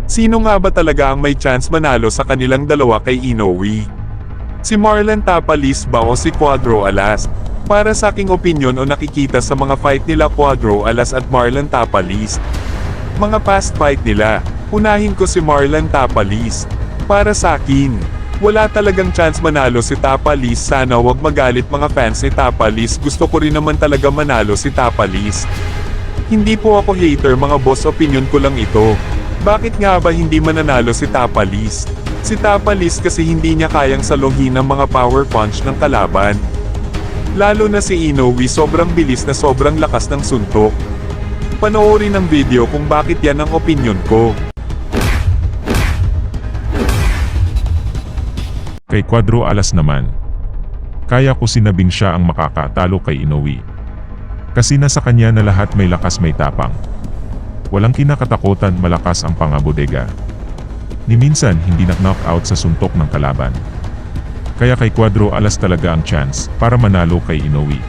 Sino nga ba talaga ang may chance manalo sa kanilang dalawa kay Inoue? Si Marlon Tapalis ba o si Cuadro Alas? Para sa aking opinyon o nakikita sa mga fight nila Cuadro Alas at Marlon Tapalis, mga past fight nila, unahin ko si Marlon Tapalis. Para sa akin, wala talagang chance manalo si Tapalis. Sana wag magalit mga fans ni Tapalis, gusto ko rin naman talaga manalo si Tapalis. Hindi po ako hater mga boss, opinion ko lang ito. Bakit nga ba hindi mananalo si Tapalis? Si Tapalis kasi hindi niya kayang saluhin ang mga power punch ng kalaban. Lalo na si Inoue, sobrang bilis na sobrang lakas ng suntok. Panoorin ang video kung bakit yan ang opinion ko. Kay Cuadro Alas naman, kaya ko sinabing siya ang makakatalo kay Inoue. Kasi nasa kanya na lahat, may lakas may tapang. Walang kinakatakutan, malakas ang pangabodega. Ni minsan hindi knock-out sa suntok ng kalaban. Kaya kay Cuadro Alas talaga ang chance para manalo kay Inoue.